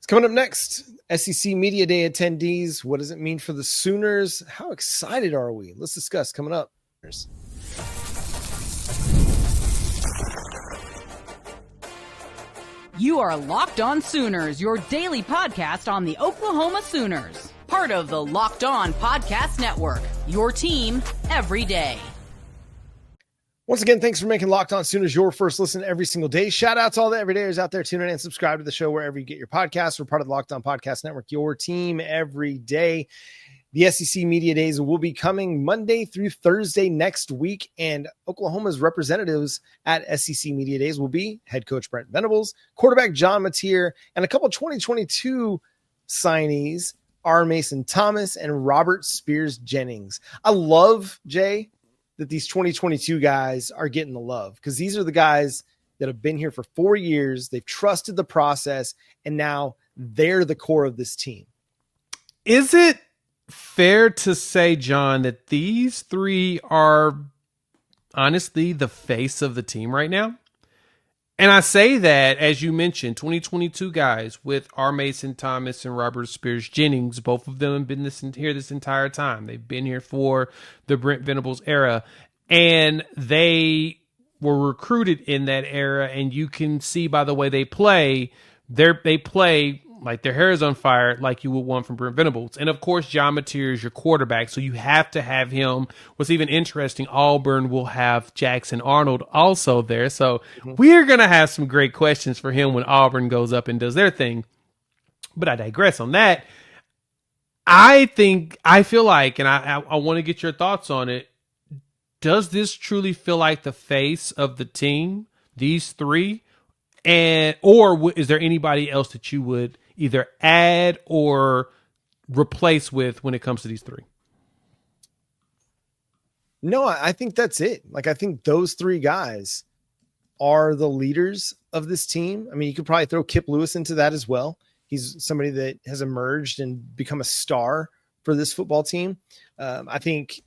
It's coming up next. SEC Media Day attendees. What does it mean for the Sooners? How excited are we? Let's discuss coming up. You are Locked On Sooners, your daily podcast on the Oklahoma Sooners. Part of the Locked On Podcast Network, your team every day. Once again, thanks for making Locked On Sooners your first listen every single day. Shout out to all the everydayers out there tuning in and subscribe to the show wherever you get your podcasts. We're part of the Locked On Podcast Network, your team every day. The SEC Media Days will be coming Monday through Thursday next week, and Oklahoma's representatives at SEC Media Days will be head coach Brent Venables, quarterback Jovantae, and a couple 2022 signees, R. Mason Thomas and Robert Spears-Jennings. I love, Jay, that these 2022 guys are getting the love because these are the guys that have been here for 4 years. They've trusted the process, and now they're the core of this team. Is it fair to say, John, that these three are honestly the face of the team right now? And I say that, as you mentioned, 2022 guys with R. Mason Thomas and Robert Spears-Jennings, both of them have been here this entire time. They've been here for the Brent Venables era, and they were recruited in that era, and you can see by the way they play, they play like their hair is on fire, like you would want from Brent Venables. And of course, Jovantae is your quarterback, so you have to have him. What's even interesting, Auburn will have Jackson Arnold also there. So we're going to have some great questions for him when Auburn goes up and does their thing. But I digress on that. I feel like, and I want to get your thoughts on it. Does this truly feel like the face of the team, these three? Or is there anybody else that you would either add or replace with when it comes to these three? No, I think that's it. Like, I think those three guys are the leaders of this team. I mean, you could probably throw Kip Lewis into that as well. He's somebody that has emerged and become a star for this football team. I think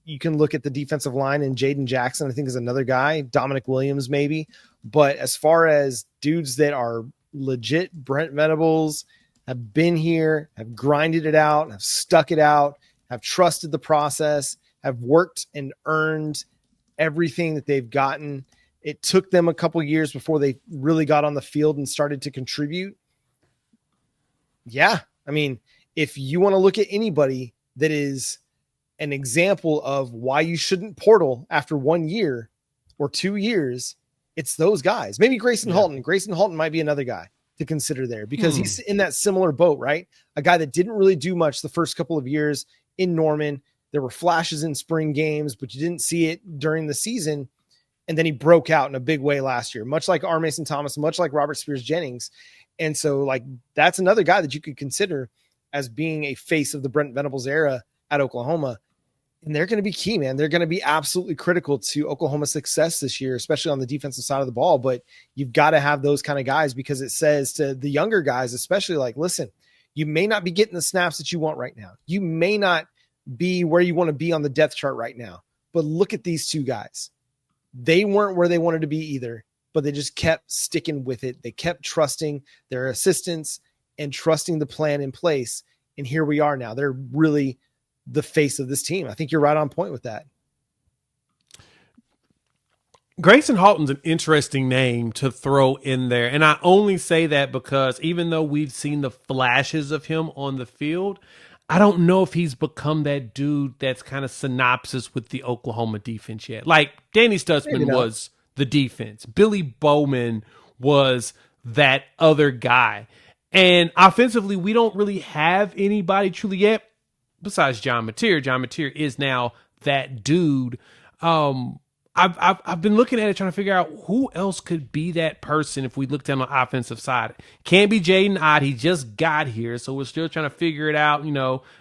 you can look at the defensive line, and Jaden Jackson, I think, is another guy. Dominic Williams, maybe. But as far as dudes that are legit, Brent Venables, have been here, have grinded it out, have stuck it out, have trusted the process, have worked and earned everything that they've gotten. It took them a couple years before they really got on the field and started to contribute. Yeah, I mean, if you want to look at anybody that is an example of why you shouldn't portal after 1 year or 2 years, it's those guys. Maybe Gracen Halton. Gracen Halton might be another guy to consider there because he's in that similar boat, right? A guy that didn't really do much the first couple of years in Norman. There were flashes in spring games, but you didn't see it during the season. And then he broke out in a big way last year, much like R. Mason Thomas, much like Robert Spears-Jennings. And so, like, that's another guy that you could consider as being a face of the Brent Venables era at Oklahoma. And they're going to be key, man. They're going to be absolutely critical to Oklahoma's success this year, especially on the defensive side of the ball. But you've got to have those kind of guys because it says to the younger guys, especially, like, listen, you may not be getting the snaps that you want right now. You may not be where you want to be on the depth chart right now. But look at these two guys. They weren't where they wanted to be either, but they just kept sticking with it. They kept trusting their assistants and trusting the plan in place. And here we are now. They're really the face of this team. I think you're right on point with that. Gracen Halton's an interesting name to throw in there. And I only say that because even though we've seen the flashes of him on the field, I don't know if he's become that dude that's kind of synopsis with the Oklahoma defense yet. Like Danny Stutzman was the defense. Billy Bowman was that other guy. And offensively, we don't really have anybody truly yet besides Jovantae. Jovantae is now that dude. I've been looking at it trying to figure out who else could be that person if we look down on the offensive side. Can't be Jaden Ott. He just got here, so we're still trying to figure it out,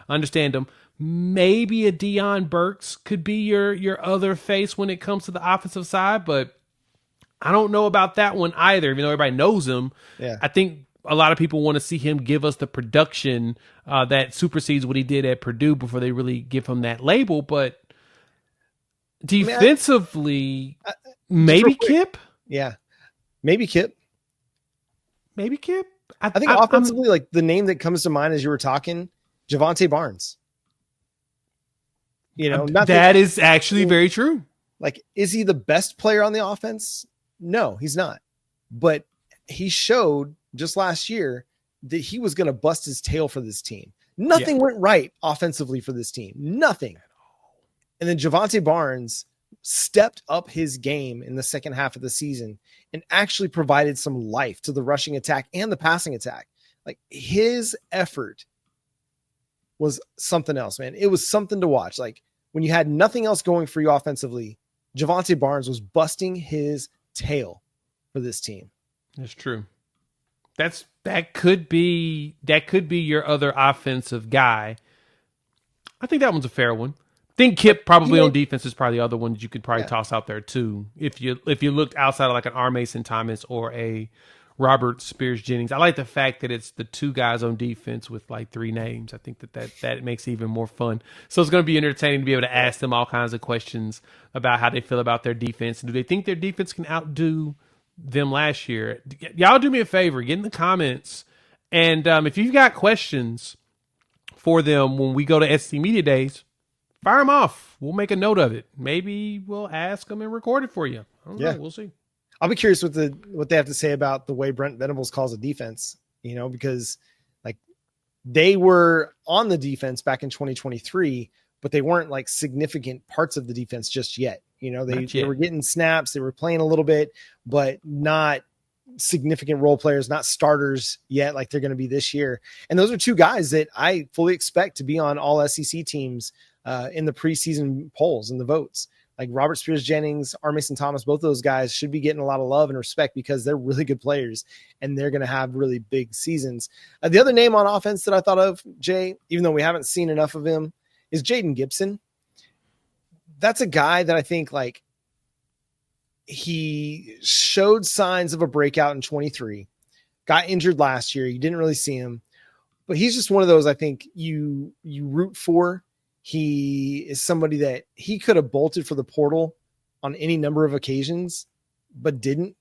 understand him. Maybe a Deion Burks could be your other face when it comes to the offensive side, but I don't know about that one either, even though everybody knows him. Yeah. I think a lot of people want to see him give us the production that supersedes what he did at Purdue before they really give him that label. But defensively, maybe Kip? Yeah. Maybe Kip. Maybe Kip? I think offensively, like the name that comes to mind as you were talking, Jovantae Barnes. That is actually very true. Like, is he the best player on the offense? No, he's not. But he showed just last year that he was going to bust his tail for this team. Nothing went right offensively for this team. Nothing. And then Jovantae Barnes stepped up his game in the second half of the season and actually provided some life to the rushing attack and the passing attack. Like, his effort was something else, man. It was something to watch. Like, when you had nothing else going for you offensively, Jovantae Barnes was busting his tail for this team. That's true. That could be your other offensive guy. I think that one's a fair one. I think Kip probably on defense is probably the other one that you could probably toss out there too. If you looked outside of like an R. Mason Thomas or a Robert Spears-Jennings. I like the fact that it's the two guys on defense with like three names. I think that makes it even more fun. So it's going to be entertaining to be able to ask them all kinds of questions about how they feel about their defense. And do they think their defense can outdo them last year? Y'all do me a favor, get in the comments. And if you've got questions for them when we go to SC Media Days, fire them off. We'll make a note of it. Maybe we'll ask them and record it for you. I don't know. We'll see. I'll be curious what they have to say about the way Brent Venables calls a defense, because like they were on the defense back in 2023, but they weren't like significant parts of the defense just yet. They were getting snaps, they were playing a little bit, but not significant role players, not starters yet, like they're going to be this year. And those are two guys that I fully expect to be on all SEC teams in the preseason polls and the votes. Like Robert Spears-Jennings, R. Mason Thomas, both of those guys should be getting a lot of love and respect because they're really good players and they're going to have really big seasons. The other name on offense that I thought of, Jay, even though we haven't seen enough of him, is Jaden Gibson. That's a guy that I think like he showed signs of a breakout in 23, got injured last year. You didn't really see him, but he's just one of those I think you root for. He is somebody that he could have bolted for the portal on any number of occasions, but didn't.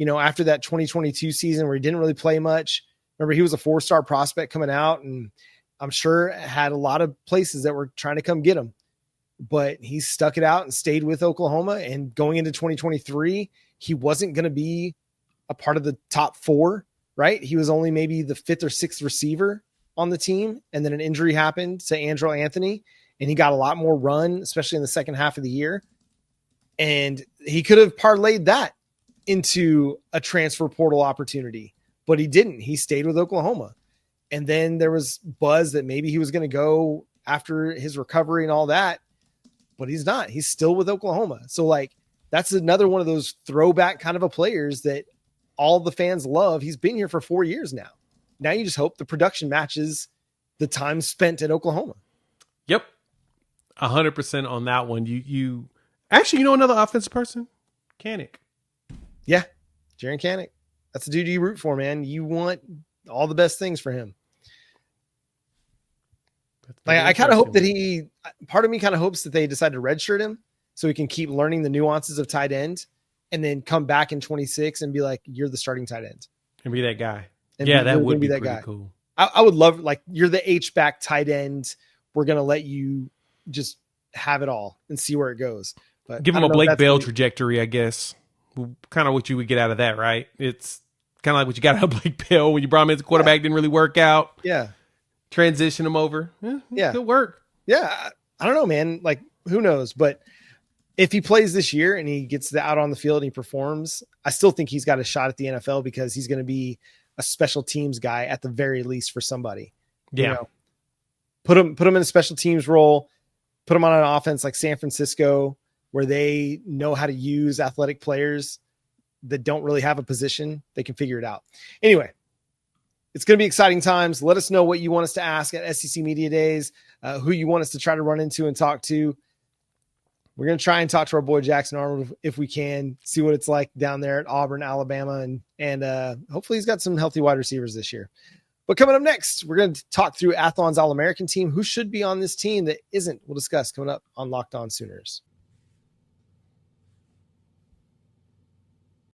After that 2022 season where he didn't really play much, remember he was a 4-star prospect coming out, and I'm sure had a lot of places that were trying to come get him. But he stuck it out and stayed with Oklahoma. And going into 2023, he wasn't going to be a part of the top 4, right? He was only maybe the 5th or 6th receiver on the team. And then an injury happened to Andrew Anthony, and he got a lot more run, especially in the second half of the year. And he could have parlayed that into a transfer portal opportunity, but he didn't. He stayed with Oklahoma. And then there was buzz that maybe he was going to go after his recovery and all that, but he's not. He's still with Oklahoma. So like, that's another one of those throwback kind of a players that all the fans love. He's been here for 4 years now. Now you just hope the production matches the time spent at Oklahoma. Yep. 100% on that one. You actually, another offensive person? Kanik. Yeah. Jaren Kanik. That's the dude you root for, man. You want all the best things for him. Like, I kind of hope that part of me kind of hopes that they decide to redshirt him so he can keep learning the nuances of tight end and then come back in 26 and be like, you're the starting tight end. And be that guy. That would be pretty cool. I would love, like, you're the H-back tight end. We're going to let you just have it all and see where it goes. But give him a Blake Bell trajectory, I guess. Kind of what you would get out of that, right? It's kind of like what you got out of Blake Bell when you brought him as a quarterback, didn't really work out. Yeah. Transition him over. Yeah. Good work. Yeah. I don't know, man. Like, who knows? But if he plays this year and he gets out on the field and he performs, I still think he's got a shot at the NFL because he's going to be a special teams guy at the very least for somebody. Yeah. Put him in a special teams role, put him on an offense like San Francisco where they know how to use athletic players that don't really have a position. They can figure it out. Anyway, it's going to be exciting times. Let us know what you want us to ask at SEC Media Days, who you want us to try to run into and talk to. We're going to try and talk to our boy Jackson Arnold if we can, see what it's like down there at Auburn, Alabama, and hopefully he's got some healthy wide receivers this year. But coming up next, we're going to talk through Athlon's All-American team, who should be on this team that isn't. We'll discuss coming up on Locked On Sooners.